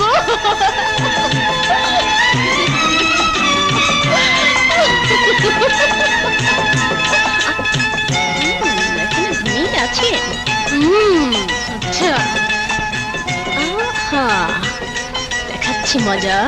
গো। এখানে ঘুমিয়ে আছেন? আচ্ছা, আহা, দেখাচ্ছি মজা।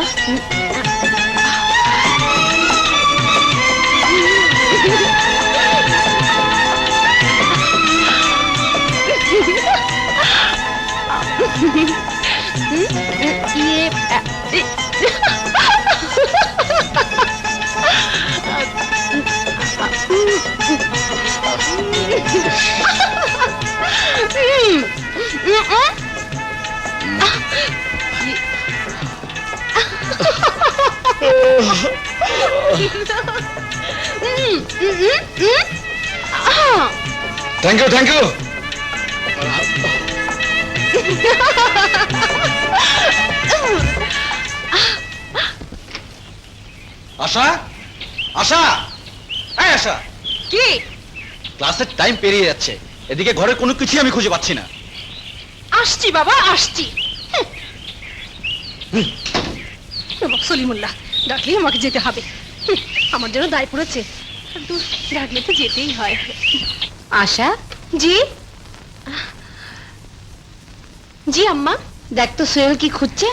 Thank you, thank you. আশা, আশা, এই আশা, কি? ক্লাসের টাইম পেরিয়ে যাচ্ছে, এদিকে ঘরের কোনো কিছুই আমি খুঁজে পাচ্ছি না। আসছি বাবা, আসছি। সলিমুল্লাহ, ডাকলেই আমাকে যেতে হবে। আমার জন্য দায় পড়েছে, ডাকলে তো যেতেই হয়। আশা, জি জি আম্মা। দেখ তো সোহেল কি খুঁজছে।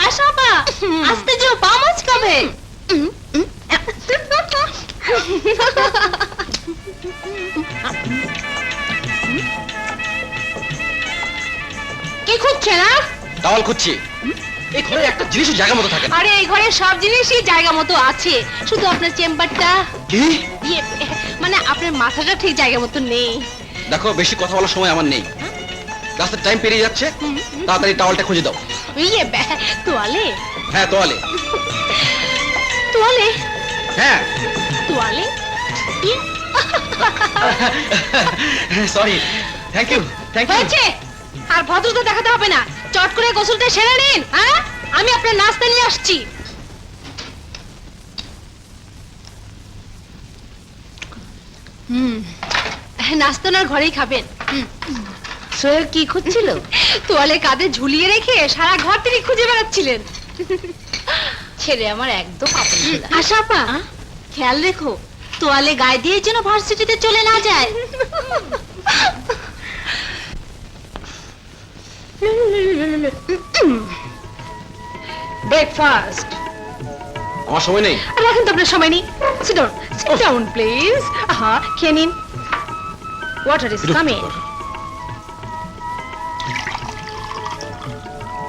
আশা আপা, আস্তে যাও, পা মাচকাবে। কি খুঁজছে না? টাওয়াল খুঁজছি। এই ঘরে একটা জিনিসও জায়গা মতো থাকে না। আরে এই ঘরে সব জিনিসই জায়গা মতো আছে, শুধু আপনার চেম্বারটা, কি? মানে আপনার মাথাটা ঠিক জায়গা মতো নেই। দেখো, বেশি কথা বলার সময় আমার নেই, ক্লাসের টাইম পেরিয়ে যাচ্ছে, তাড়াতাড়ি টাওয়ালটা খুঁজে দাও। তোয়ালে? হ্যাঁ, তোয়ালে। তোয়ালে? হ্যাঁ। তোয়ালে? Sorry, thank you, thank you. হয়েছে, আর ভদ্রতা দেখাতে হবে না, চট করে গোসলটা সেরে নিন। হ্যাঁ, আমি আপনার নাস্তা নিয়ে আসছি। নাস্তা ওনার ঘরেই খাবেন। সোহেল কি খুঁজছিল? তোয়ালে কাঁধে ঝুলিয়ে রেখে সারা ঘর তিনি খুঁজে বেড়াচ্ছিলেন। ছেলে আমার একদম আপন ছিল। আশা আপা, খেয়াল রেখো, তোয়ালে গায়ে দিয়ে যেন ভার্সিটিতে চলে না যায়। ব্রেকফাস্ট। আমার সময় নেই। আর এখন তো আপনার সময় নেই। Sit down, sit down please. আহা, খেয়ে নিন। Water is coming.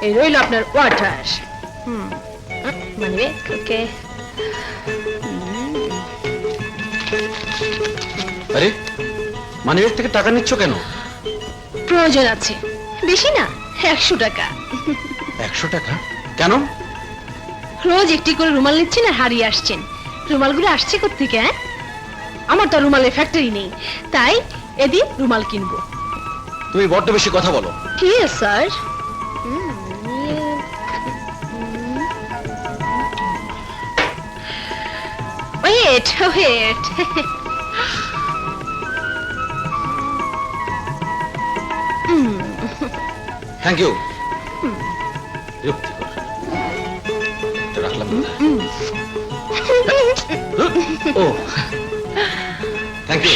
এই রইল আপনার ওয়াটার। মানে ওকে। আরে, মানিব্যাগ থেকে টাকা নিচ্ছ কেন? প্রয়োজন আছে, বেশি না, 100 টাকা। 100 টাকা? কেন? রোজ একটি করে রুমাল নিচ্ছেন আর হারিয়ে আসছেন। রুমালগুলো আসছে কোত্থেকে? হ্যাঁ, আমার তো রুমালের ফ্যাক্টরি নেই, তাই এদিন রুমাল কিনবো। তুমি বড্ড বেশি কথা বলো। ঠিক আছে sir. Wait wait. Thank you. বিরক্তিকর। এটা রাখলাম না। ও, থ্যাংক ইউ।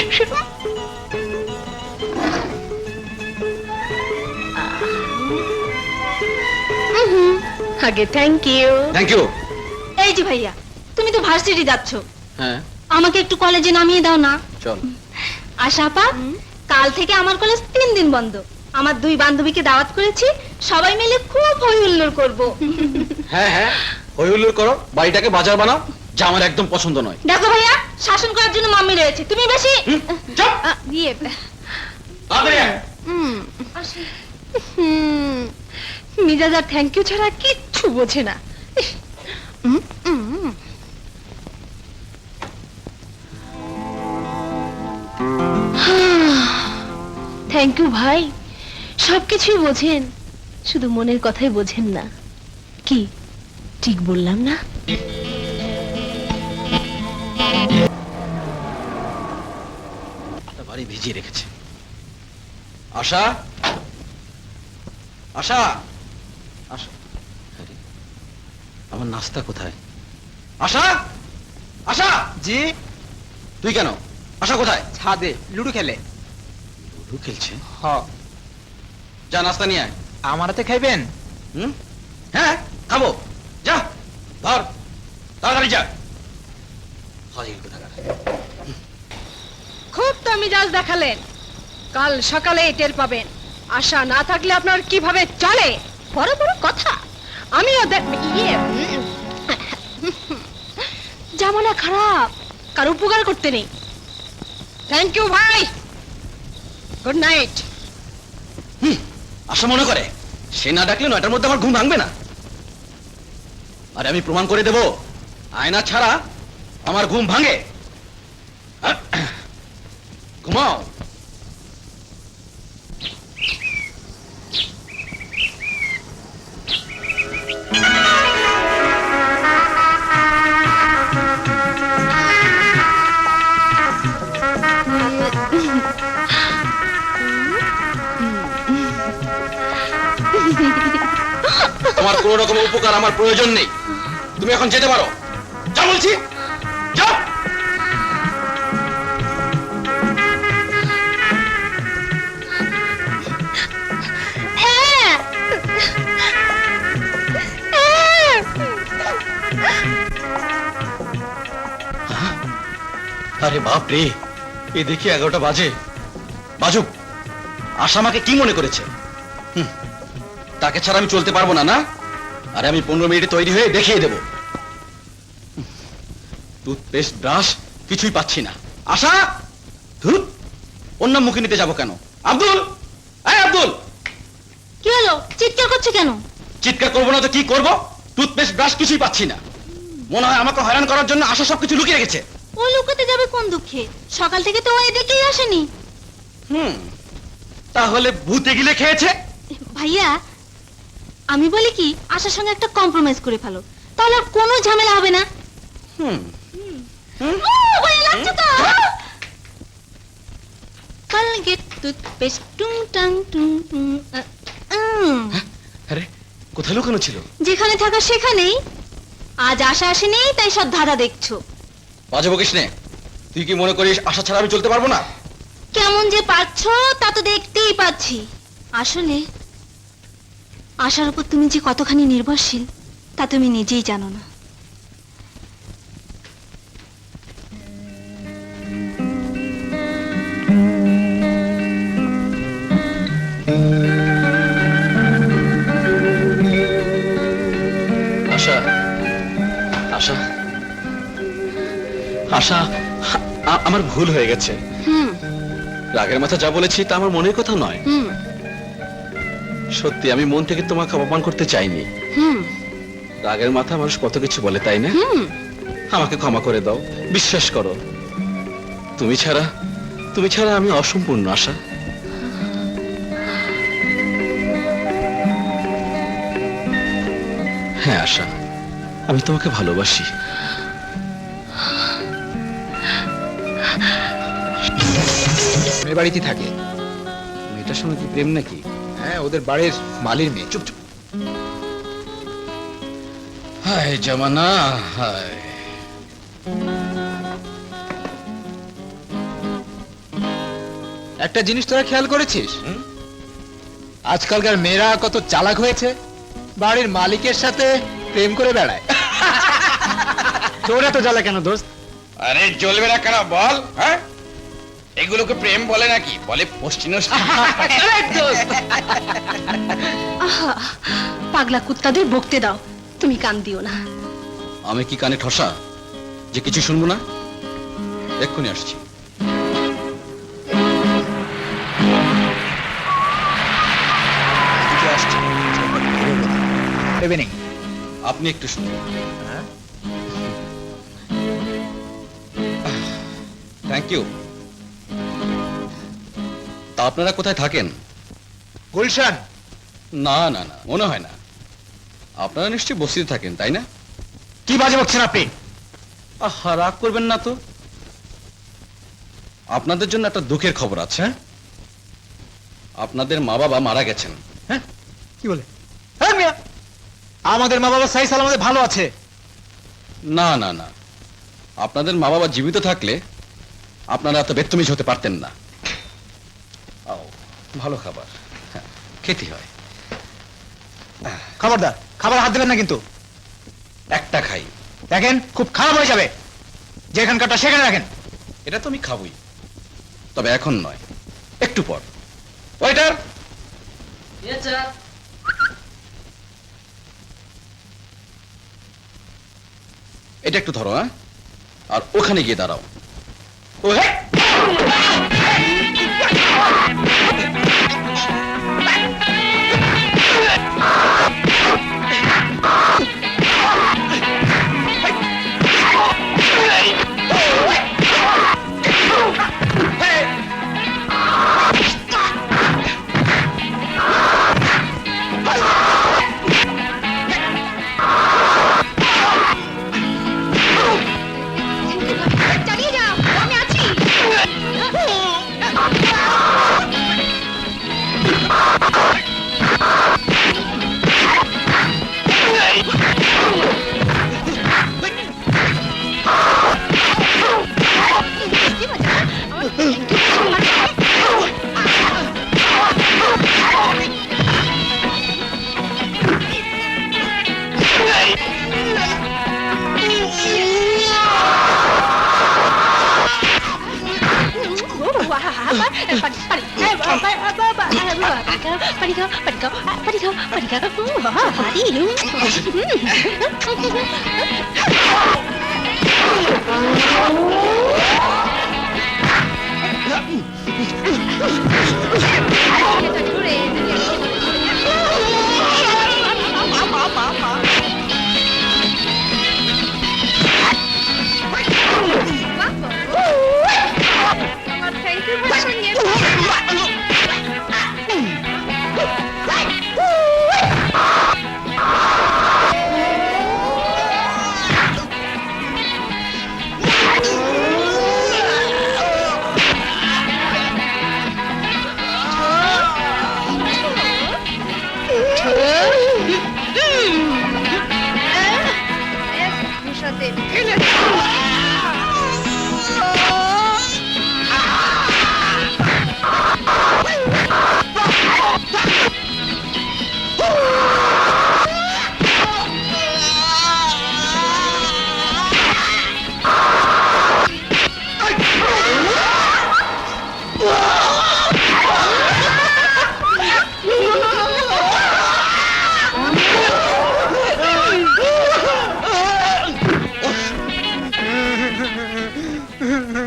আগে থ্যাংক ইউ। Thank you. এই যে ভাইয়া, তুমি তো ভার্সিটি যাচ্ছ, হ্যাঁ, আমাকে একটু কলেজে নামিয়ে দাও না। চল। আশা আপা, কাল থেকে আমার কলেজ 3 দিন বন্ধ। আমার 2 বান্ধবীকে দাওয়াত করেছি, সবাই মিলে খুব হই হুল্লোড় করবো। হ্যাঁ হ্যাঁ, হই হুল্লোড় করো, বাড়িটাকে বাজার বানাও, যা আমার একদম পছন্দ নয়। দেখো ভাইয়া, শাসন করার জন্য মাম্মি রয়েছে, তুমি বেশি চুপ। ইয়ে। তাড়াতাড়ি আয়। মিজাজ আর থ্যাংক ইউ ছাড়া কিচ্ছু বোঝে না। থ্যাংক ইউ ভাই, সবকিছুই বোঝেন, শুধু মনের কথাই বোঝেন না। কি ঠিক বললাম না? বাড়ি ভিজিয়ে রেখেছে, আশা, আশা, আশা, আরে, আমার নাস্তা কোথায়? আশা, আশা, জি তুই কেন? আশা কোথায়? ছাদে লুডো খেলে। লুডো খেলছে? হ, যা নাস্তা নিয়ে আয়। আমার হাতে খাইবেন? হুম? হ্যাঁ, খাবো। যা, ধর, তাড়াতাড়ি যা। হাজির কোথাকার। খুব তো মিজাজ দেখালেন, কাল সকালে টের পাবেন। আশা না থাকলে আপনার কিভাবে চলে? বড় বড় কথা। আমিও জামানা খারাপ, কার উপকার করতে নেই। থ্যাংক ইউ ভাই, গুড নাইট। আশা মনে করে সে না ডাকলে 9টার মধ্যে আমার ঘুম ভাঙবে না। আরে আমি প্রমাণ করে দেব, আয়না ছাড়া আমার ঘুম ভাঙে। ঘুমাও। তোমার কোন রকম উপকার আমার প্রয়োজন নেই, তুমি এখন যেতে পারো। যা বলছি, যাও। আরে বাপ রে, এ দেখি 11টা বাজে। বাজুক, আশা আমাকে কি মনে করেছে? তাকে ছাড়া আমি চলতে পারবো না, না? আরে আমি 15 মিনিটে তৈরি হয়ে দেখিয়ে দেব। টুথপেস্ট, ব্রাশ কিছুই পাচ্ছি না। আশা, ধুর, অন্য মুখে নিতে যাবো কেন? আব্দুল, এই আব্দুল, কি হলো, চিৎকার করছে কেন? চিৎকার করবো না তো কি করবো? টুথপেস্ট, ব্রাশ কিছুই পাচ্ছি না। মনে হয় আমাকে হয়রান করার জন্য আশা সবকিছু লুকিয়ে রেখেছে। ও লুকাতে যাবে কোন দুঃখে? সকাল থেকে তো ও এদিকেই আসেনি। তাহলে ভূতে গিলে খেয়েছে। ভাইয়া, আমি বলি কি, আশার সঙ্গে একটা কম্প্রোমাইজ করে ফেলো, তাহলে আর কোনো ঝামেলা হবে না। হুম, ও, ভয় লাগছে তো। কলগেট টুথপেস্ট টুং টাং টুং টুং। আরে কোথায় লুকানো ছিল? যেখানে থাকা সেখানেই। আজ আশা আসেনি, তাই সব ধাঁধা দেখছো। বাজে বকিস নে। তুই কি মনে করিস আশা ছাড়া আমি চলতে পারবো না? কেমন যে পারছো তা তো দেখতেই পাচ্ছি। আসলে আশার উপর তুমি যে কতখানি নির্ভরশীল তা তুমি নিজেই জানো না। আশা, আশা, আশা, আমার ভুল হয়ে গেছে। হুম রাগের মাথা যা বলেছি তা আমার মনের কথা নয়। হুম সত্যি আমি মন থেকে তোমাকে অপমান করতে চাইনি। হুম রাগের মাথা মানুষ কত কিছু বলে, তাই না? হুম আমাকে ক্ষমা করে দাও, বিশ্বাস করো, তুমি ছাড়া আমি অসম্পূর্ণ। আশা, হ্যাঁ আশা, আমি তোমাকে ভালোবাসি। মেয়ে বাড়িতে থাকে। মেয়েটার সঙ্গে কি প্রেম নাকি? হ্যাঁ, ওদের বাড়ির মালির মেয়ে। চুপ চুপ। হায় জামানা, হায়। একটা জিনিস তোরা খেয়াল করেছিস? হুম? আজকালকার মেয়েরা কত চালাক হয়েছে, বাড়ির মালিকের সাথে প্রেম করে বেড়ায়। তোর এত জ্বালা কেন দোস্ত? আরে জ্বলবে না কেন বল? হ্যাঁ, এগুলোকে প্রেম বলে নাকি? বলে পশ্চিম। আহা, পাগলা কুত্তাদের বকতে দাও, তুমি কান দিও না। আমি কি কানে ঠসা যে কিছু শুনবো না? এক্ষুনি আসছি। এদিকে আসছি। ভেবে নেই। আপনি একটু শুনুন। Thank you. তা আপনারা কোথায় থাকেন? গুলশান। না না না, মনে হয় না। আপনারা নিশ্চয়ই বস্তিতে থাকেন, তাই না? কি বাজে বকছেন আপনি? আহা, রাগ করবেন না তো। আপনাদের জন্য একটা দুঃখের খবর আছে। আপনাদের মা বাবা মারা গেছেন। হ্যাঁ কি বলে? হ্যাঁ মিয়া, আমাদের মা বাবা সাই সালামতে ভালো আছে। না না না, আপনাদের মা বাবা জীবিত থাকলে আপনারা এত বেত্তমিজ হতে পারতেন না। আও, ভালো খাবার, হ্যাঁ, খেতে হয়। খবরদার, খাবার হাত দেবেন না কিন্তু। একটা খাই, দেখেন খুব খারাপ হয়ে যাবে। যেখানকারটা সেখানে রাখেন। এটা তো আমি খাবই, তবে এখন নয়, একটু পর। ওয়েটার, এটা একটু ধরো, হ্যাঁ, আর ওখানে গিয়ে দাঁড়াও। ও হ্যাঁ, চালিয়ে যাও, আমি আছি।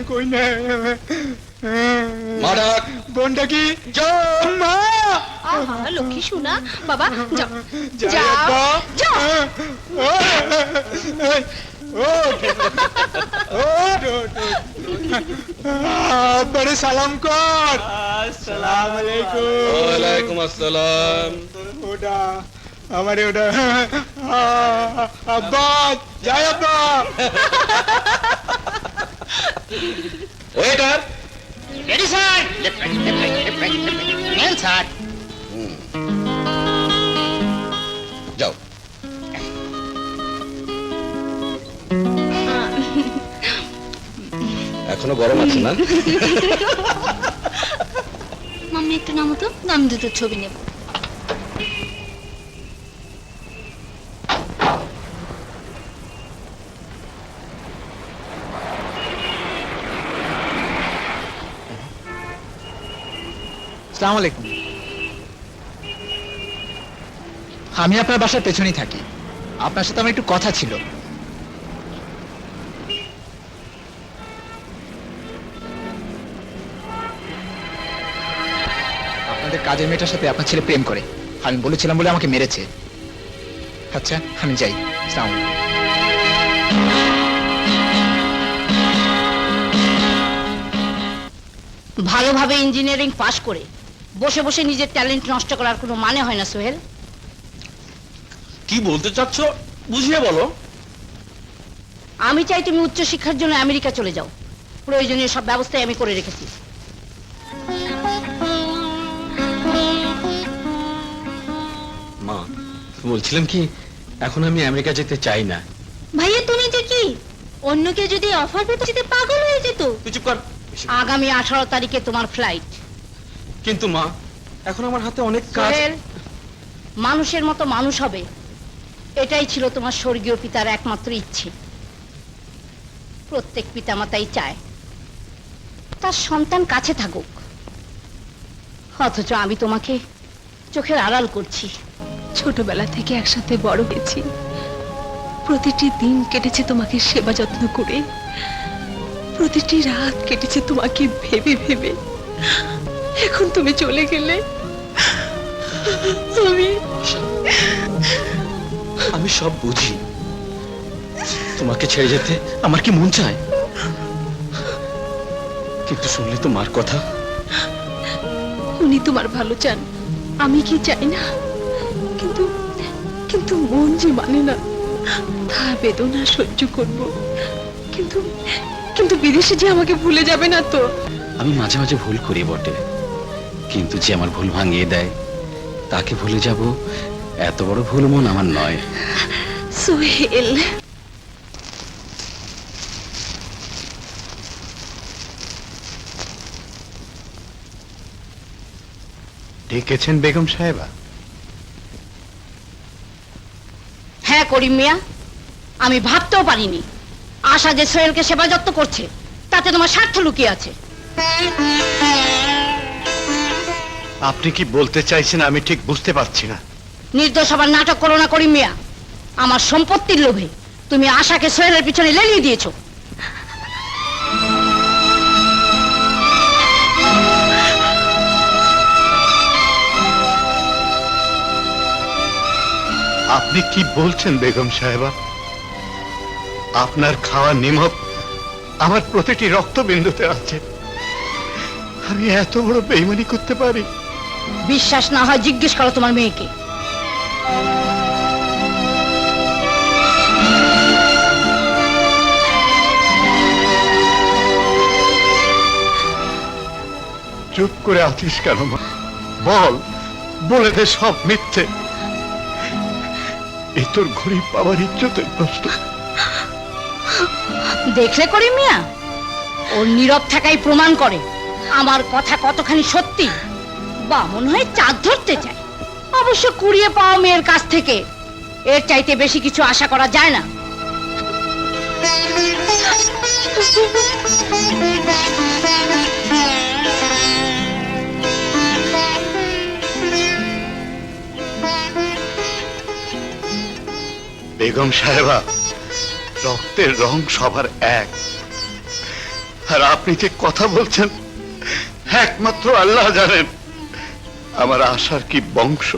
কই না মারাক, বোনটা কি? মা আহা, লক্ষ্মী শোনা, বাবা যাও, যাই যাও, আব্বা। যাও। আব্বারে সালাম কর। আসসালামু আলাইকুম। ওয়ালাইকুম আসসালাম। ওটা আমারে ওটা আব্বা, যাই আব্বা। Waiter, ready sir. নেন স্যার। যাও। এখনো গরম আছে না? মাম্মি একটু নামো তো, আমি দুটো ছবি নেব। আসসালামু আলাইকুম। আমি আপনার বাসার পেছনেই থাকি। আপনার সাথে আমার একটু কথা ছিল। আপনাদের কাজের মেয়েটার সাথে আপনার ছেলে প্রেম করে, আমি বলেছিলাম বলে আমাকে মেরেছে। আচ্ছা আমি যাই। আসসালামু আলাইকুম। ভালোভাবে ইঞ্জিনিয়ারিং পাশ করে বসে বসে নিজের ট্যালেন্ট নষ্ট করার কোনো মানে হয় না সোহেল। কি বলতে চাচ্ছ বুঝিয়ে বলো। আমি চাই তুমি উচ্চ শিক্ষার জন্য আমেরিকা চলে যাও, প্রয়োজনীয় সব ব্যবস্থাই আমি করে রেখেছি। বলছিলাম কি, এখন আমি আমেরিকা যেতে চাই না। ভাইয়া তুমি যে কি অন্য কেউ যদি অফার পেতে যেতে পাগল হয়ে যেত। তুই চুপ কর। আগামী 18 তারিখে তোমার ফ্লাইট। কিন্তু মা, এখন আমার হাতে অনেক কাজ। সোহেল, মানুষের মতো মানুষ হবে, এটাই ছিল তোমার স্বর্গীয় পিতার একমাত্র ইচ্ছে। প্রত্যেক পিতামাতাই চায় তার সন্তান কাছে থাকুক, অথচ আমি তোমাকে চোখের আড়াল করছি। ছোটবেলা থেকে একসাথে বড় হয়েছি, প্রতিটি দিন কেটেছে তোমাকে সেবা যত্ন করে, প্রতিটি রাত কেটেছে তোমাকে ভেবে ভেবে। এখন তুমি চলে গেলে আমি সব বুঝি, তোমাকে ছেড়ে যেতে আমার কি মন চায়, কিন্তু শুনলে তো মার কথা। উনি তোমার ভালো চান, আমি কি চাই না, কিন্তু কিন্তু মন যে মানে না, তা বেদনা সহ্য করব, কিন্তু কিন্তু বিদেশে যে আমাকে ভুলে যাবে না তো। আমি মাঝে মাঝে ভুল করি বটে, কিন্তু যে আমার ভুল ভাঙিয়ে দেয় তাকে ভুলে যাব, এত বড় ভুল মন আমার নয়। সোহেল, ডেকেছেন বেগম সাহেবা? হ্যাঁ করিম মিয়া, আমি ভাবতেও পারিনি আশা যে সোহেলকে সেবা যত্ন করছে তাতে তোমার স্বার্থ লুকিয়ে আছে। আপনি কি বলতে চাইছেন আমি ঠিক বুঝতে পারছি না। নির্দোষ আবার নাটক করো না করিম মিয়া। আমার সম্পত্তির লোভে তুমি আশাকে সোহেলের পিছনে লেলিয়ে দিয়েছো। আপনি কি বলছেন বেগম সাহেবা? আপনার খাওয়া নিমক আমার প্রতিটি রক্তবিন্দুতে আছে। আমি এত বড় বেইমানি করতে পারি? বিশ্বাস না হয় জিজ্ঞেস করো তোমার মেয়েকে। চুপ করে আছিস কেন মা? বল, বলে দে সব মিথ্যে। এই তোর ঘড়ি পাওয়ার ইজ্জতের প্রশ্ন। দেখলে করিম মিয়া, ওর নীরব থাকাই প্রমাণ করে আমার কথা কতখানি সত্যি। বামন হয়ে চাঁদ ধরতে চায়। অবশ্য কুড়িয়ে পাওয়া মেয়ের কাছ থেকে এর চাইতে বেশি কিছু আশা করা যায় না। বেগম সাহেবা, রক্তের রং সবার এক, আর আপনি যে কথা বলছেন একমাত্র আল্লাহ জানেন আমার আশার কি বংশ।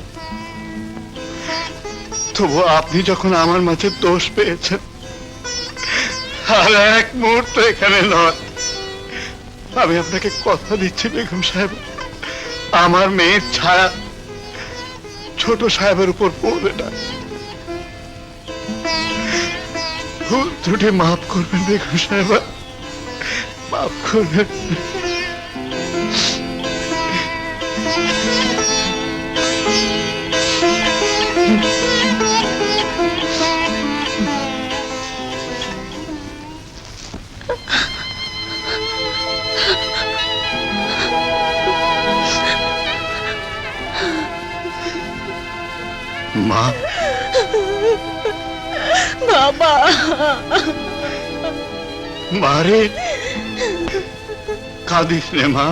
তবু আপনি যখন আমার মাঝে দোষ পেয়েছেন, আর এক মুহূর্ত এখানে নয়, আমি আপনাকে কথা দিচ্ছি বেগম সাহেব, আমার মেয়ের ছায়া ছোট সাহেবের উপর পড়বে না। ভুল ত্রুটি মাফ করবেন বেগম সাহেবা, মাফ করবেন। মা, বাবা, মারে কাঁদিস রে মা।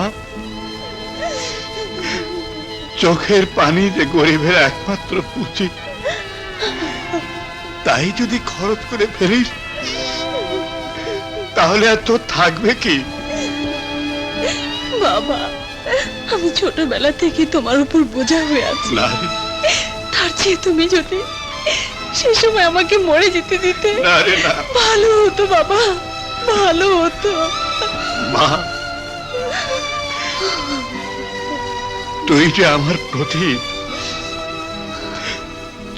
চোখের পানি যে গরিবের একমাত্র পুঁজি, তাই যদি খরচ করে ফেলিস তাহলে আর তোর থাকবে কি? বাবা, আমি ছোটবেলা থেকে তোমার উপর বোঝা হয়ে আছি। না রে, তার চেয়ে তুমি যদি সে সময় আমাকে মরে যেতে দিতে, না রে, না। ভালো হতো বাবা, ভালো হতো। মা, তুই যে আমার প্রতি,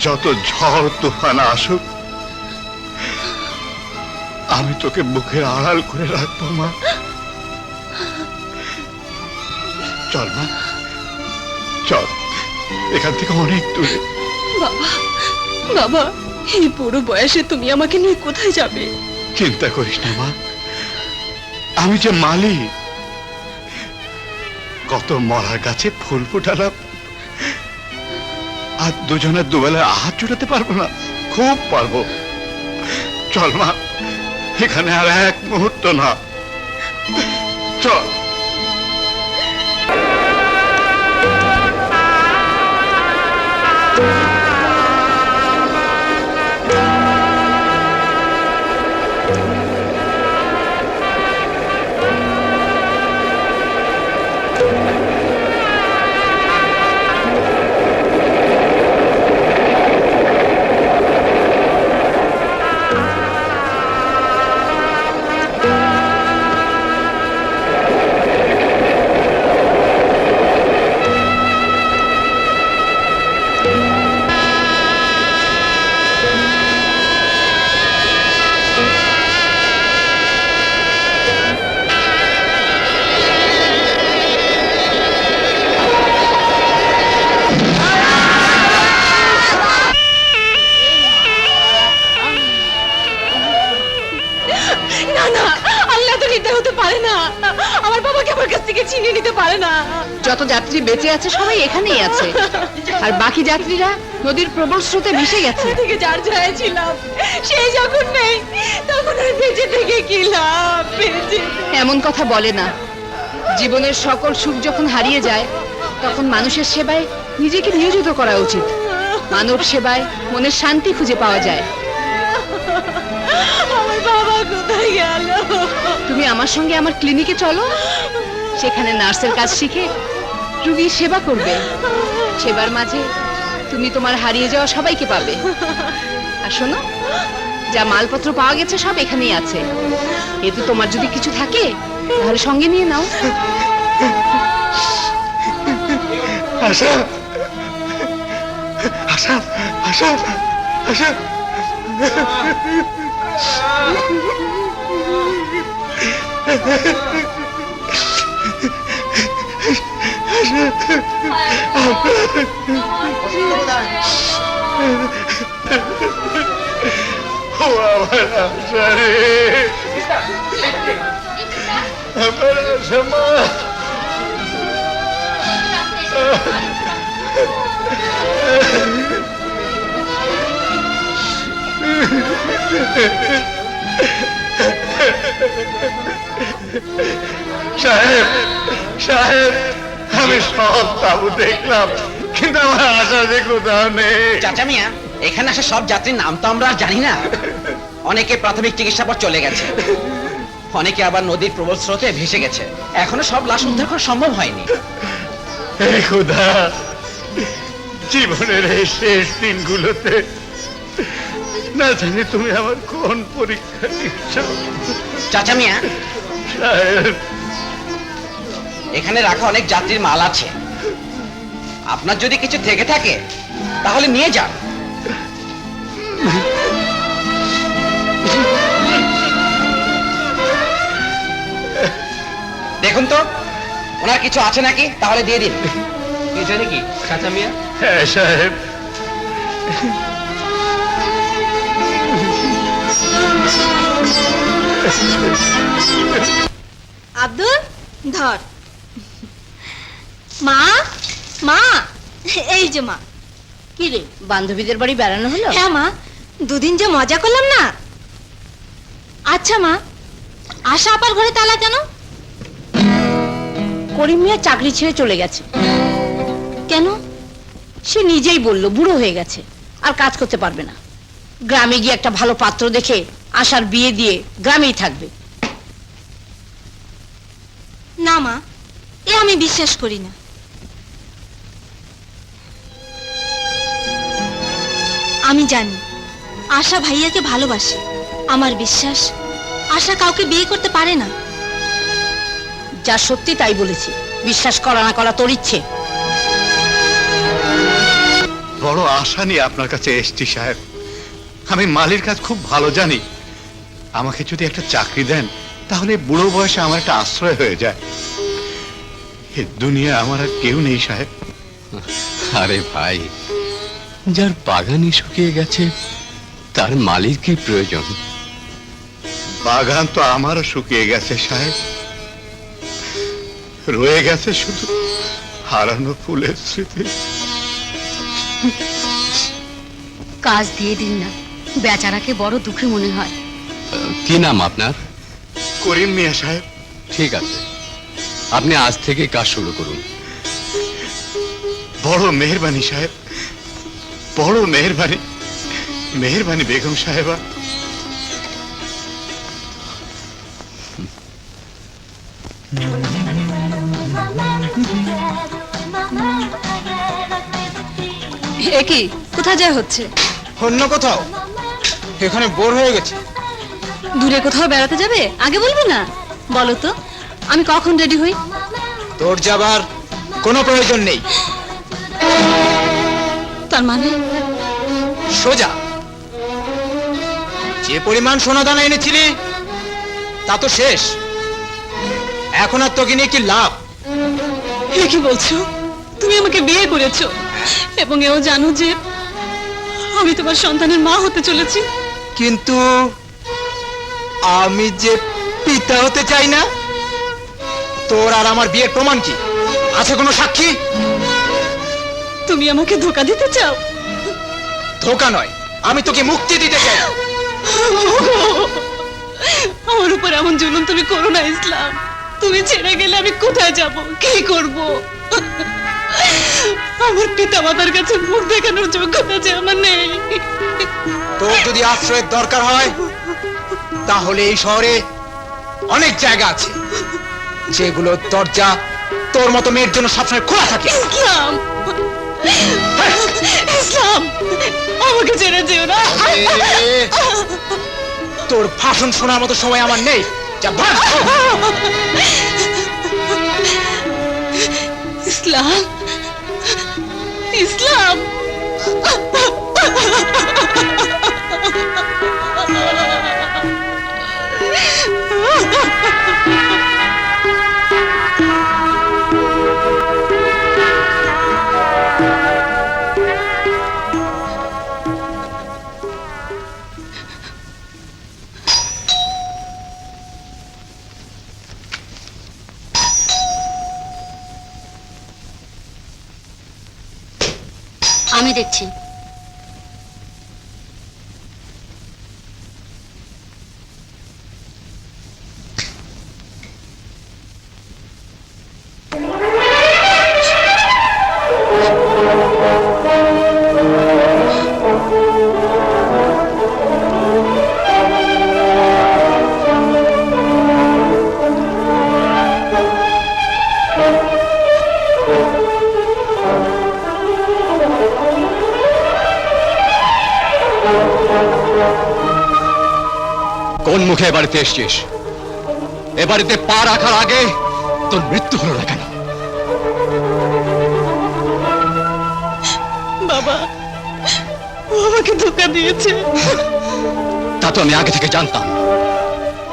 যত ঝড় তুফান আসুক আমি তোকে বুকের আড়াল করে রাখবো মা। চল মা, চল, এখান থেকে অনেক দূরে। বাবা, বাবা, এই বুড়ো বয়সে তুমি আমাকে নিয়ে কোথায় যাবে? চিন্তা করিস না মা, আমি যে মালি, কত মরার গাছে ফুল ফুটালাম, আর দুজনের দুবেলা হাত জুড়াতে পারবো না? খুব পারবো। চল মা, এখানে আর এক মুহূর্ত না, চল। না না, আল্লাহ তো নিতে হতে পারে না। আমার বাবাকে আমার কাছ থেকে ছিনিয়ে নিতে পারে না। যত যাত্রী বেঁচে আছে সবাই এখানেই আছে, আর বাকি যাত্রীরা নদীর প্রবল স্রোতে ভেসে গেছে। থেকে যার জায়গায় ছিলাম, সেই যখন নেই, তখন আর বেঁচে থেকে কি লাভ? বেঁচে এমন কথা বলে না। জীবনের সকল সুখ যখন হারিয়ে যায়, তখন মানুষের সেবায় নিজেকে নিয়োজিত করা উচিত। মানব সেবায় মনের শান্তি খুঁজে পাওয়া যায়। আমার বাবা কোথায় গেল? তুমি আমার সঙ্গে আমার ক্লিনিকে চলো, সেখানে নার্সের কাজ শিখে রোগীর সেবা করবে। সেবার মাঝে তুমি তোমার হারিয়ে যাওয়া সবাইকে পাবে। আর শোনো, যা মালপত্র পাওয়া গেছে সব এখানেই আছে। এতে তোমার যদি কিছু থাকে তাহলে সঙ্গে নিয়ে নাও। আশা, আশা, আশা, আশা। ও আমার আশা রে, আমার আশা মা। সাহেব, সাহেব, আমি সব তাবু দেখলাম, কিন্তু আমার আশা যে কোথাও নেই। চাচা মিয়া, এখানে আসা সব যাত্রীর নাম তো আমরা আর জানি না। অনেকে প্রাথমিক চিকিৎসা পর চলে গেছে, অনেকে আবার নদীর প্রবল স্রোতে ভেসে গেছে। এখনো সব লাশ উদ্ধার করা সম্ভব হয়নি। হে খোদা, জীবনের এই শেষ দিনগুলোতে না জানি তুমি আমার কোন পরীক্ষা নিচ্ছ। চাচা মিয়া, সাহেব, এখানে রাখা অনেক যাত্রীর মাল আছে, আপনার যদি কিছু থেকে থাকে তাহলে নিয়ে যান। দেখুন তো ওনার কিছু আছে নাকি, তাহলে দিয়ে দিন। কিছু নাকি চাচা মিয়া? হ্যাঁ সাহেব। আব্দুল, ধর। মা, মা, এই যে মা। কি রে, বান্ধবীদের বাড়ি বেড়ানো হলো? হ্যাঁ মা, দুদিন যে মজা করলাম না। আচ্ছা মা, আশা আপার ঘরে তালা কেন? করিম মিয়া চাকরি ছেড়ে চলে গেছে। কেন? সে নিজেই বলল বুড়ো হয়ে গেছে, আর কাজ করতে পারবে না। গ্রামে গিয়ে একটা ভালো পাত্র দেখে আশার বিয়ে দিয়ে গ্রামেই থাকবে। না মা, এ আমি বিশ্বাস করি না। আমি জানি আশা ভাইয়াকে ভালোবাসে। আমার বিশ্বাস আশা কাউকে বিয়ে করতে পারে না। যা সত্যি তাই বলেছি, বিশ্বাস করা না করা তোর ইচ্ছে। বড় আশা নিয়ে আপনার কাছে এসছি সাহেব। আমি মালির কাজ খুব ভালো জানি। আমাকে যদি একটা চাকরি দেন তাহলে বুড়ো বয়সে আমার একটা আশ্রয় হয়ে যায়। এ দুনিয়া আমার আর কেউ নেই সাহেব। আরে ভাই, যার বাগানই শুকিয়ে গেছে তার মালির কি প্রয়োজন? বাগান তো আমারও শুকিয়ে গেছে সাহেব, রয়ে গেছে শুধু হারানো ফুলের স্মৃতি। কাজ দিয়ে দিন না, বেচারাকে বড় দুঃখী মনে হয়। কি নাম আপনার? করিম মিয়া সাহেব। ঠিক আছে, আপনি আজ থেকে কাজ শুরু করুন। বড় মেহরবানি সাহেব, বড় মেহরবানি। মেহরবানি বেগম সাহেবা। এ কি, কোথায় যায় হচ্ছে? অন্য কোথাও, এখানে বোর হয়ে গেছে। দূরে কোথাও বেড়াতে যাবে? আগে বলবে না? বলো তো, আমি কখন রেডি হই? তোর যাবার কোনো প্রয়োজন নেই। তার মানে সোজা যে পরিমাণ সোনা দানা এনেছিলি তা তো শেষ, এখন আর তোকে নিয়ে কি লাভ? এ কি বলছো? তুমি আমাকে বিয়ে করেছো এবং এও জানো যে আমি তোমার সন্তানের মা হতে চলেছি। কিন্তু আমি যে পিতা হতে চাই না। তোর আর আমার বিয়ের প্রমাণ কি আছে? কোনো সাক্ষী? তুমি আমাকে ধোঁকা দিতে চাও? ধোঁকা নয়, আমি তোকে মুক্তি দিতে চাই। আমার উপর এমন জুলুম তুমি করো না ইসলাম। তুমি ছেড়ে গেলে আমি কোথায় যাব, কি করব? আমার পিতা মাতার কাছে মুখ দেখানোর যোগ্যতা যে আমার নেই। তোর যদি আশ্রয়ের দরকার হয় তাহলে এই শহরে অনেক জায়গা আছে যেগুলো দরজা তোর মতো মেয়ের জন্য সবসময় খোলা থাকে। ইসলাম, ইসলাম, আমাকে ছেড়ে যেও না। তোর ভাষণ শোনার মতো সময় আমার নেই। যা ভাগ। ইসলাম, ইসলাম, আমি দেখছি। কোন মুখে এ বাড়িতে এসছিস? এ বাড়িতে পা রাখার আগে তোর মৃত্যু হলো না কেন? বাবা, ও আমাকে ধোঁকা দিয়েছে। তা তো আমি আগে থেকে জানতাম।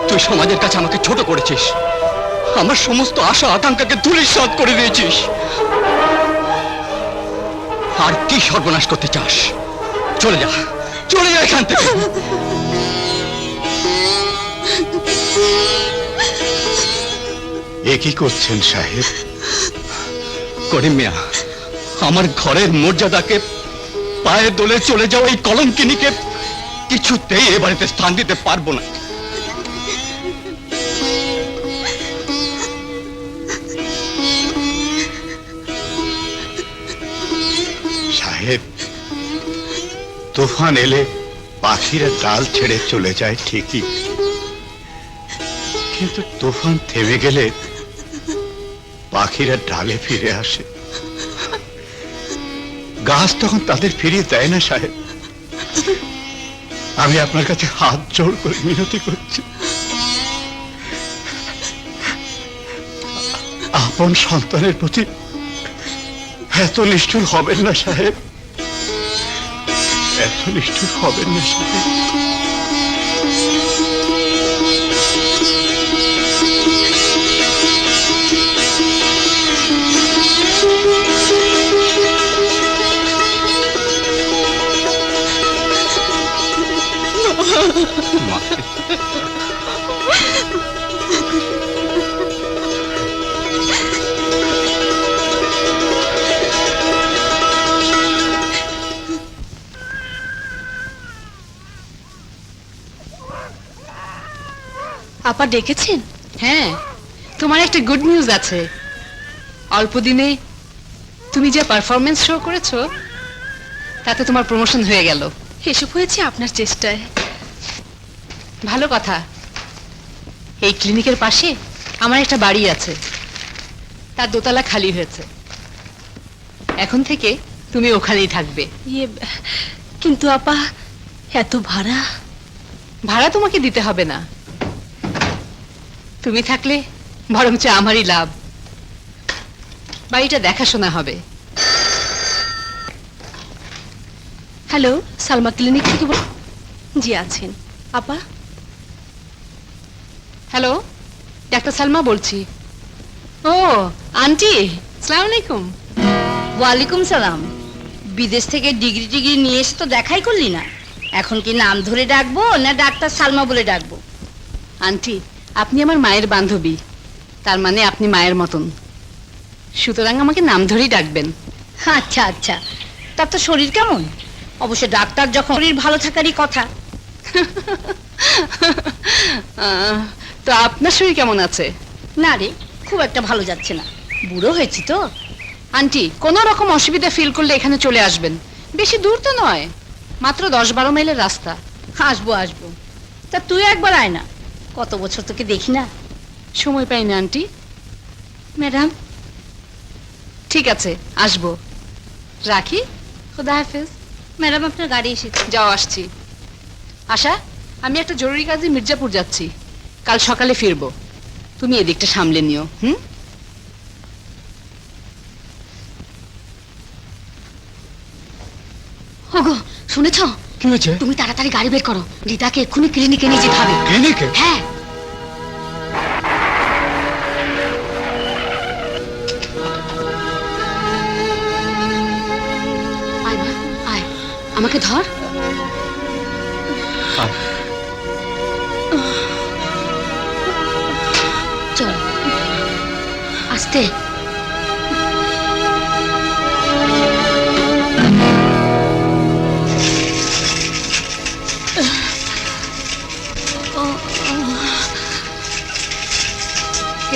তুই সমাজের কাছে আমাকে ছোট করেছিস, আমার সমস্ত আশা আকাঙ্ক্ষাকে ধূলিসাৎ করে দিয়েছিস। আর কি সর্বনাশ করতে চাস? চলে যা, চলে যা এখান থেকে। এ কি করছেন সাহেব? করিম মিয়া, আমার ঘরের মর্যাদাকে পায়ে দোলে চলে যাওয়া এই কলঙ্কিনীকে কিছুতেই এ বাড়িতে স্থান দিতে পারবো না। সাহেব, তুফান এলে পাখিরা ডাল ছেড়ে চলে যায় ঠিকই, কিন্তু তুফান থেমে গেলে পাখিরা ডালে ফিরে আসে। গাছ তখন তাদের ফিরিয়ে দেয় না সাহেব। আমি আপনার কাছে হাত জোড় করে মিনতি করছি, আপন সন্তানের প্রতি এত নিষ্ঠুর হবেন না সাহেব, এত নিষ্ঠুর হবেন না সাহেব। আপা ডেকেছেন? হ্যাঁ, তোমার একটা গুড নিউজ আছে। অল্প দিনে তুমি যে পারফরমেন্স শো করেছো তাতে তোমার প্রমোশন হয়ে গেল। এসব হয়েছে আপনার চেষ্টায়। ভালো কথা। এই ক্লিনিকের পাশে আমার একটা বাড়ি আছে, তার দোতলা খালি হয়েছে। এখন থেকে তুমি ওখানেই থাকবে। ইয়ে, কিন্তু আপা এত ভাড়া। ভাড়া তোমাকে দিতে হবে না, তুমি থাকলে বরঞ্চ আমারই লাভ। বাড়িটা দেখাশোনা হবে। হ্যালো, সালমা ক্লিনিক থেকে জি আছেন আপা? হ্যালো, ডাক্তার সালমা বলছি। ও আন্টি, আসসালামু আলাইকুম। ওয়ালাইকুম সালাম। বিদেশ থেকে ডিগ্রি নিয়ে এসে তো দেখাই করলি না। এখন কি নাম ধরে ডাকবো না ডাক্তার সালমা বলে ডাকবো? আন্টি, আপনি আমার মায়ের বান্ধবী, তার মানে আপনি মায়ের মতন, সুতরাং আমাকে নাম ধরেই ডাকবেন। আচ্ছা আচ্ছা, তার তো শরীর কেমন? অবশ্য ডাক্তার যখন শরীর ভালো থাকারই কথা। তো আপনার শরীর কেমন আছে? না রে, খুব একটা ভালো যাচ্ছে না, বুড়ো হয়েছি তো। আন্টি, কোনো রকম অসুবিধা ফিল করলে এখানে চলে আসবেন, বেশি দূর তো নয়, মাত্র 10-12 মাইলের রাস্তা। আসবো আসবো, তা তুই একবার আয় না, কত বছর তোকে দেখি না। সময় পাই না আন্টি। ম্যাডাম, ঠিক আছে, আসবো, রাখি, খুদা হাফেজ। ম্যাডাম আপনার গাড়ি এসেছে। যাও, আসছি। আশা, আমি একটা জরুরি কাজে মির্জাপুর যাচ্ছি, কাল সকালে ফিরবো, তুমি এদিকটা সামলে নিও। ওগো, শুনেছ? কি হয়েছে? তুমি তাড়াতাড়ি গাড়ি বের করো, রিতাকে এক্ষুনি ক্লিনিকে নিয়ে যেতে হবে। ক্লিনিকে? হ্যাঁ। আয় মা, আয়, আমাকে ধর। চল, আস্তে।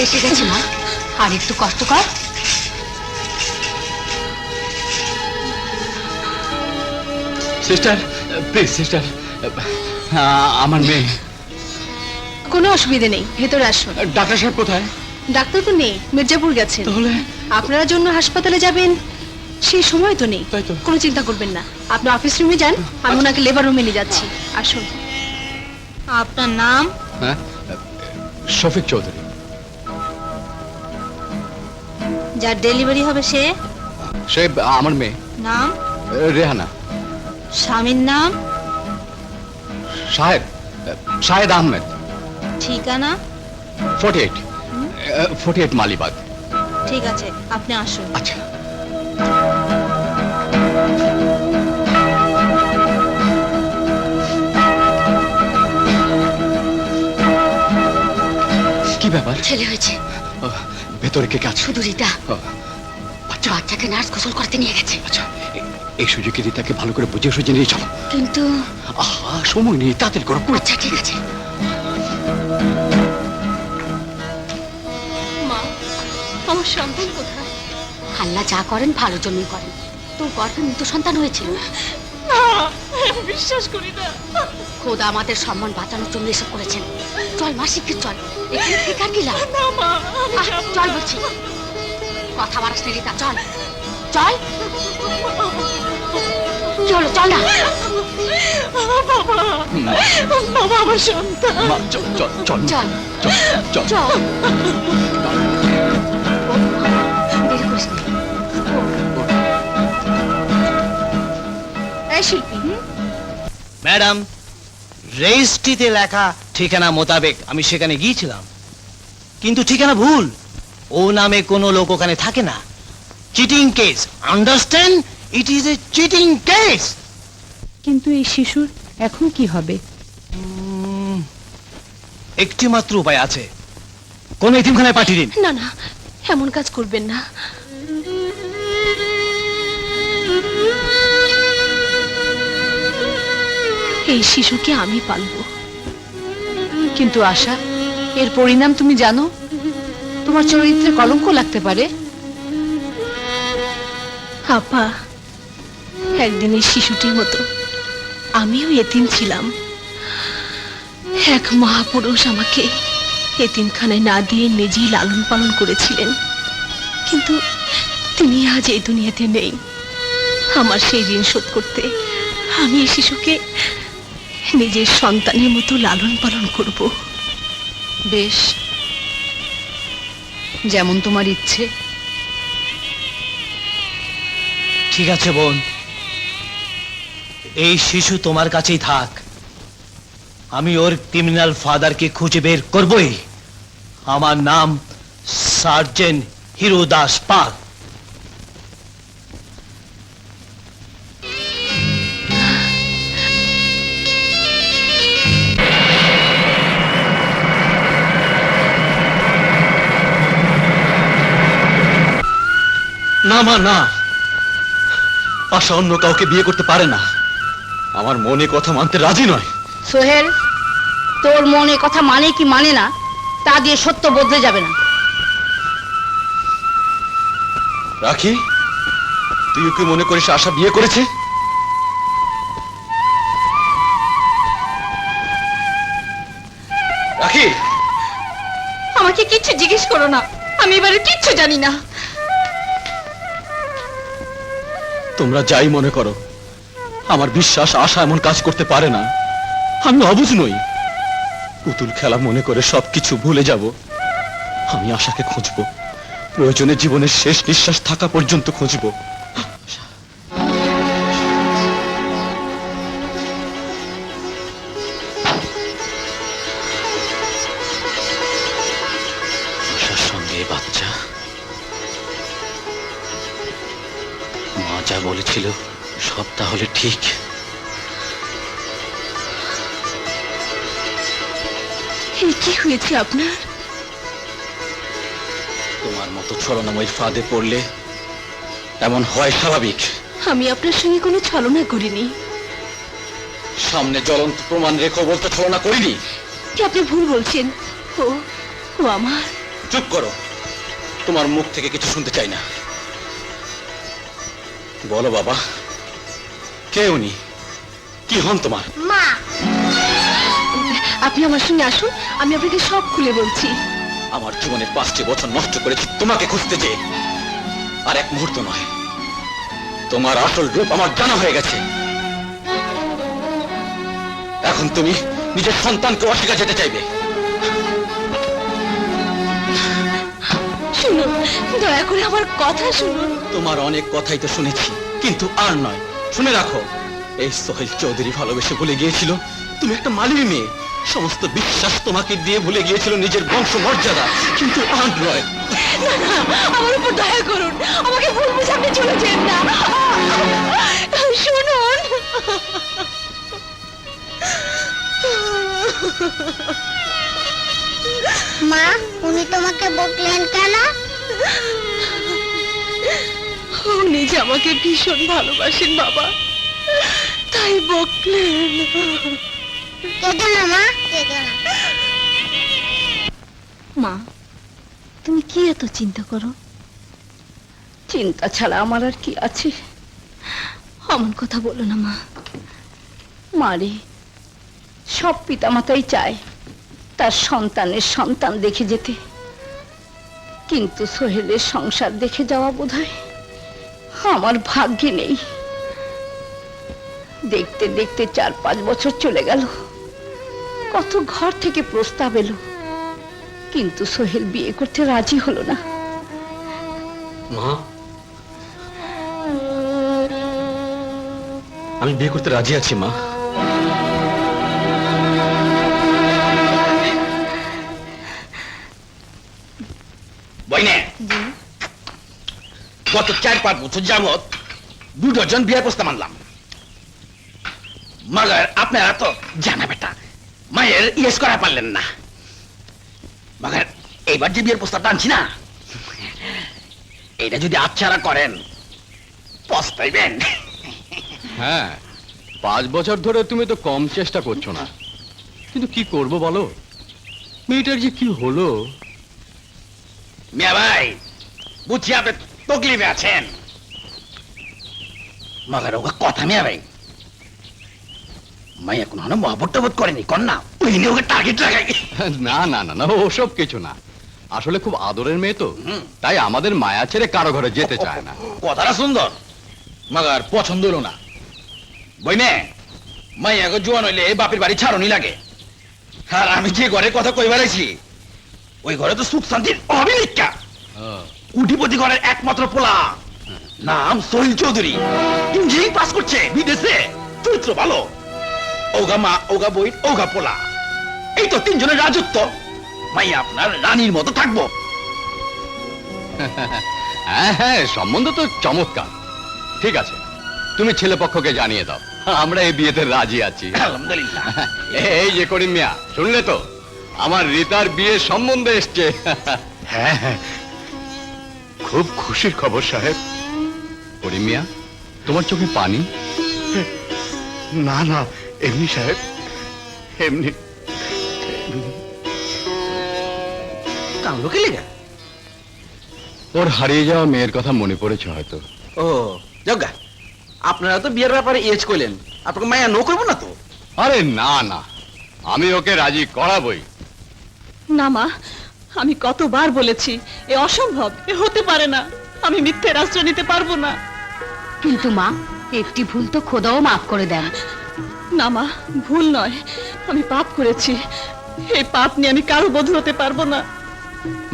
এসে গেছে মা, আর একটু কষ্ট কর। সিস্টার, প্লিজ সিস্টার, আমার মেয়ে। কোনো অসুবিধা নেই, ভেতরে আসুন। ডাক্তার সাহেব কোথায়? ডাক্তার তো নেই, মির্জাপুর গেছেন। তাহলে আপনারা জন্য হাসপাতালে যাবেন সেই সময় তো নেই। তাই তো। কোনো চিন্তা করবেন না, আপনি অফিস রুমে যান, আমি ওনাকে লেবার রুমে নিয়ে যাচ্ছি। আসুন। আপনার নাম? হ্যাঁ, শফিক চৌধুরী। যার ডেলিভারি হবে সে? সে আমার মেয়ে, নাম? রেহানা। স্বামীর নাম? শাহেদ আহমেদ। ঠিকানা? 48 মালিবাগ। ঠিক আছে, আপনি আসুন। আচ্ছা। কি ব্যাপার? ছেলে হয়েছে। ভেতরে কে আছে? শুধু রিতা। আচ্ছা বাচ্চাকে নার্স গোসল করতে নিয়ে গেছে। আচ্ছা, এই সুযোগে রিতাকে ভালো করে বুঝিয়ে সুঝিয়ে নিয়ে চলো। কিন্তু আহা, সময় নেই, তাড়াতাড়ি করো। আচ্ছা ঠিক আছে। মা, আমার সন্তান কোথায়? আল্লাহ যা করেন ভালোর জন্যই করেন। তোর গর্ভে মৃত সন্তান হয়েছিল। বিশ্বাস করি না। খোদা আমাদের সম্মান বাঁচানোর জন্য এসব করেছেন। চল মা, শিগগির চল, এখানে থেকে আর কি লাভ? আহ, চল বলছি, কথা বাড়াস না রিতা, চল চল। চলো, চল না। বাবা, আমার সন্তান। মা, চল চল চল চল চল চল। চল। দেরি করিস না। এই শিল্পী, ম্যাডাম, রেজিস্ট্রিতে লেখা ঠিকানা মোতাবেক আমি সেখানে গিয়েছিলাম, কিন্তু ঠিকানা ভুল। ও নামে কোনো লোক ওখানে থাকে না। Cheating case, understand? It is a cheating case. কিন্তু এই শিশুর এখন কি হবে? একটি মাত্র উপায় আছে, কোন এতিমখানায় পাঠিয়ে দিন। না না, এমন কাজ করবেন না। এই শিশুকে আমি পালবো। কিন্তু আশা, এর পরিণাম তুমি জানো, তোমার চরিত্রে কলঙ্ক লাগতে পারে। আপা, একদিন এই শিশুটির মতো আমিও এতিম ছিলাম। এক মহাপুরুষ আমাকে এতিমখানায় না দিয়ে নিজেই লালন পালন করেছিলেন, কিন্তু তিনি আজ এই দুনিয়াতে নেই। আমার সেই ঋণ শোধ করতে আমি এই শিশুকে নিজের সন্তানের মতো লালন পালন করব। বেশ, যেমন তোমার ইচ্ছে। ঠিক আছে বোন, এই শিশু তোমার কাছেই থাক। আমি ওর ক্রিমিনাল ফাদারকে খুঁজে বের করবই। আমার নাম সার্জেন্ট হিরো দাস পাল। না মা, না, আশা অন্য কাউকে বিয়ে করতে পারে না। আমার মনে কথা মানতে রাজি নয়। সোহেল, তোর মনে কথা মানে কি মানে না তা দিয়ে সত্য বদলে যাবে না। রাখি, তুই কি মনে করিস আশা বিয়ে করেছে? রাখি, আমাকে কিচ্ছু জিজ্ঞেস করো না, আমি এবারে কিচ্ছু জানি না। তোমরা যাই মনে করো, আমার বিশ্বাস আশা এমন কাজ করতে পারে না। আমি অবুঝ নই। পুতুল খেলা মনে করে সবকিছু ভুলে যাব। আমি আশাকে খুঁজবো, প্রয়োজনে জীবনের শেষ নিঃশ্বাস থাকা পর্যন্ত খুঁজবো। আশার সঙ্গে এই বাচ্চা, মা যা বলেছিল সব তাহলে ঠিক। কি হয়েছে আপনার? তোমার মতো ছলনাময় ফাঁদে পড়লে এমন হয় স্বাভাবিক। আমি আপনার সঙ্গে কোনো ছলনা করিনি। সামনে জ্বলন্ত প্রমাণ রেখো বলতে ছলনা করিনি। কি আপনি ভুল বলছেন? ও ও আমার। চুপ করো, তোমার মুখ থেকে কিছু শুনতে চাই না। বলো বাবা, কে উনি? কি হন তোমার? মা, আপনি আমার সঙ্গে আসুন, আমি আপনাকে সব খুলে বলছি। আমার জীবনের 5টি বছর নষ্ট করেছি তোমাকে খুঁজতে যেয়ে, আর এক মুহূর্ত নয়। তোমার আসল রূপ আমার জানা হয়ে গেছে। এখন তুমি নিজের সন্তানকে অস্বীকার যেতে চাইবে? শুনুন, দয়া করে আমার কথা শুনুন। তোমার অনেক কথাই তো শুনেছি, কিন্তু আর নয়। শুনে রাখো, এই সোহেল চৌধুরী ভালোবেসে ভুলে গিয়েছিল তুমি একটা মালিনী মেয়ে। সমস্ত বিশ্বাস তোমাকে দিয়ে ভুলে গিয়েছিল নিজের বংশ মর্যাদা, কিন্তু আর নয়। না না, আমার উপর দয়া করুন, আমাকে ভুল বুঝে আপনি চলে যেন না। শুনুন, মা, উনি তোমাকে বকলেন কেন? উনি যে আমাকে ভীষণ ভালোবাসেন বাবা, তাই বকলেন। কেঁদো না মা, কেঁদো না। মা, তুমি কি এত চিন্তা করো? চিন্তা ছাড়া আমার আর কি আছে? অমন কথা বলো না মা। মারে, সব পিতামাতাই চায় তার সন্তানের সন্তান দেখে যেতে, কিন্তু সোহেলের সংসার দেখে যাওয়া বোধহয় আমার ভাগ্যে নেই। দেখতে দেখতে 4-5 বছর চলে গেল, কত ঘর থেকে প্রস্তাব এলো, কিন্তু সোহেল বিয়ে করতে রাজি হলো না। মা, আমি বিয়ে করতে রাজি আছি মা। বইনে, গত 4-5 বছর যাবৎ 2 ডজন বিয়ের প্রস্তাব আনলাম, মগর আপনারা তো জানা বেটা মায়ের ইয়েস করা পারলেন না। মাগার এইবার যে বিয়ের প্রস্তাবটা আনছি না, এটা যদি আচ্ছারা করেন পস্তাইবেন। হ্যাঁ, 5 বছর ধরে তুমি তো কম চেষ্টা করছো না, কিন্তু কি করব বলো, মেয়েটার যে কি হলো। মিয়া ভাই, বুঝছি আপনি তকলিফে আছেন, মাগার ওকে কথা মিয়া ভাই, মাই এখন হলো মহব্বত বোধ করেনি কন্যা, ওই নিয়ে ওকে টার্গেট লাগাই। না না না না, ওসব কিছু না, আসলে খুব আদরের মেয়ে তো, তাই আমাদের মায়া ছেড়ে কারো ঘরে যেতে চায় না। কথাটা সুন্দর, মাগার পছন্দ হলো না। বইনে মাইয়াকে জোয়ান হইলে বাপের বাড়ি ছাড়নি লাগে, আর আমি যে ঘরে কথা কই বেড়াইছি ওই ঘরে তো সুখ শান্তির অবিনিকা। কুটিপতি ঘরের একমাত্র পোলা, নাম সোহিল চৌধুরী, ইঞ্জিনিয়ারিং পাস করছে বিদেশে, চরিত্র ভালো, ওগা মা ওগা বই ওগা পোলা, এই তো 3 জনের রাজত্ব। মাইয়া আপনার রানীর মতো থাকবো। হ্যাঁ হ্যাঁ, সম্বন্ধ তো চমৎকার। ঠিক আছে, তুমি ছেলে পক্ষকে জানিয়ে দাও, আমরা এই বিয়েতে রাজি আছি। আলহামদুলিল্লাহ। এই যে করিম মিয়া, শুনলে তো, আমার রিতার বিয়ে সম্বন্ধে এসছে। হ্যাঁ হ্যাঁ, খুব খুশির খবর সাহেব। করিম মিয়া, তোমার চোখে পানি? না না, এমনি সাহেব, এমনি। কামলো কে লেগা? ওর হারিয়ে যাওয়া মেয়ের কথা মনে পড়েছে হয়তো। ও জগা, আপনারা তো বিয়ের ব্যাপারে এজ কইলেন, আপনাকে মায়া নো করবো না তো? আরে না না, আমি ওকে রাজি করাবই। না মা, আমি কতবার বলেছি এ অসম্ভব, এ হতে পারে না, আমি মিথ্যের আশ্রয় নিতে পারবো না। কিন্তু মা, একটি ভুল তো খোদাও মাফ করে দেন। না মা, ভুল নয়, আমি পাপ করেছি, এই পাপ নিয়ে আমি কারো বধূ হতে পারবো না।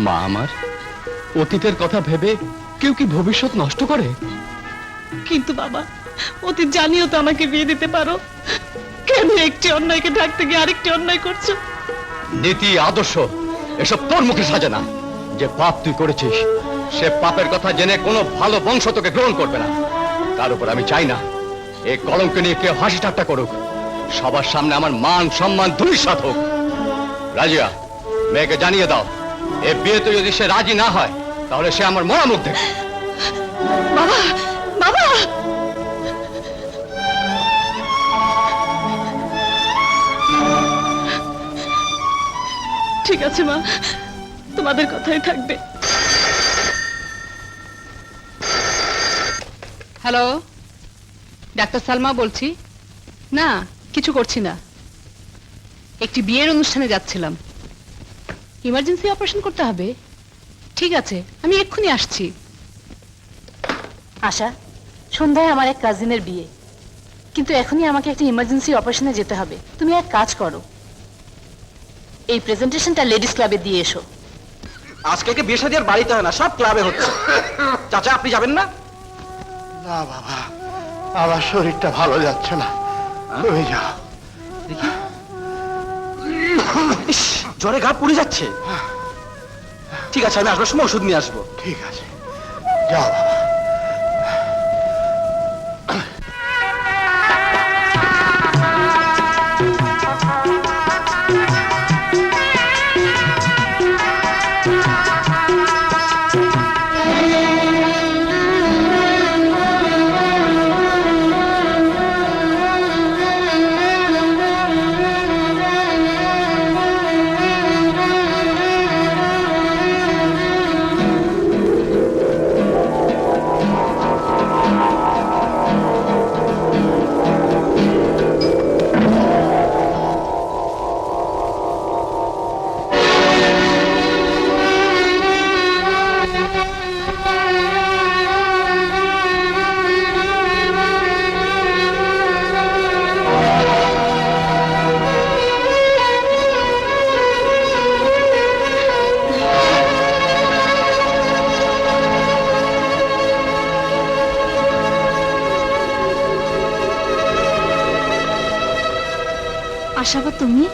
মা আমার, অতীতের কথা ভেবে কেউ কি ভবিষ্যৎ নষ্ট করে? কিন্তু বাবা, অতীত জানিও তো আমাকে বিয়ে দিতে পারো, কেন একটি অন্যায়কে ঢাকতে গিয়ে আরেকটি অন্যায় করছো? নীতি আদর্শ এসব তোর মুখে সাজে না। যে পাপ তুই করেছিস, সে পাপের কথা জেনে কোনো ভালো বংশ তোকে গ্রহণ করবে না। তার উপর আমি চাই না এই কলঙ্ক নিয়ে কেউ হাসি ঠাট্টা করুক, সবার সামনে আমার মান সম্মান ধূলিসাৎ হোক। রাজিয়া, মেয়েকে জানিয়ে দাও, এ বিয়েতে যদি সে রাজি না হয় তাহলে সে আমার মরা মুখ দেখে। বাবা, বাবা, ঠিক আছে মা, তোমাদের কথাই থাকবে। হ্যালো, ডাক্তার সালমা বলছি। না, কিছু করছি না, একটি বিয়ের অনুষ্ঠানে যাচ্ছিলাম। ইমার্জেন্সি অপারেশন করতে হবে? ঠিক আছে, আমি এক্ষুনি আসছি। আশা, সন্ধ্যায় আমার এক কাজিনের বিয়ে, কিন্তু এখনই আমাকে একটা ইমার্জেন্সি অপারেশনে যেতে হবে। তুমি এক কাজ করো, এই প্রেজেন্টেশনটা লেডিস ক্লাবে দিয়ে এসো। আজকে বিয়ে শাদী আর বাড়িতে হয় না, সব ক্লাবে হচ্ছে। চাচা আপনি যাবেন না? না বাবা, আমার শরীরটা ভালো যাচ্ছে না, তুমি যাও। ইস, জ্বরে গা পুড়ে যাচ্ছে। ঠিক আছে, আমি আসবার সময় ওষুধ নিয়ে আসবো। ঠিক আছে, যাও বাবা। আশাবা, তুমি?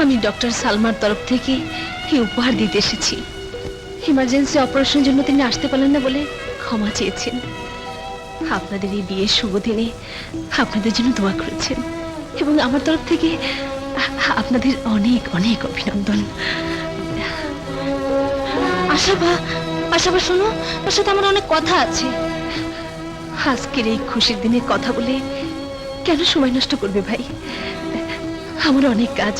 আমি ডক্টর সালমার তরফ থেকে এই উপহার দিতে এসেছি। ইমার্জেন্সি অপারেশনের জন্য তিনি আসতে পারলেন না বলে ক্ষমা চেয়েছেন। আপনাদের এই বিয়ের শুভ দিনে আপনাদের জন্য দোয়া করেছেন এবং আমার তরফ থেকে আপনাদের অনেক অনেক অভিনন্দন। আশাবা শোনো, ওর সাথে আমার অনেক কথা আছে। আজকের এই খুশির দিনে কথা বলে কেন সময় নষ্ট করবে ভাই? আমার অনেক কাজ।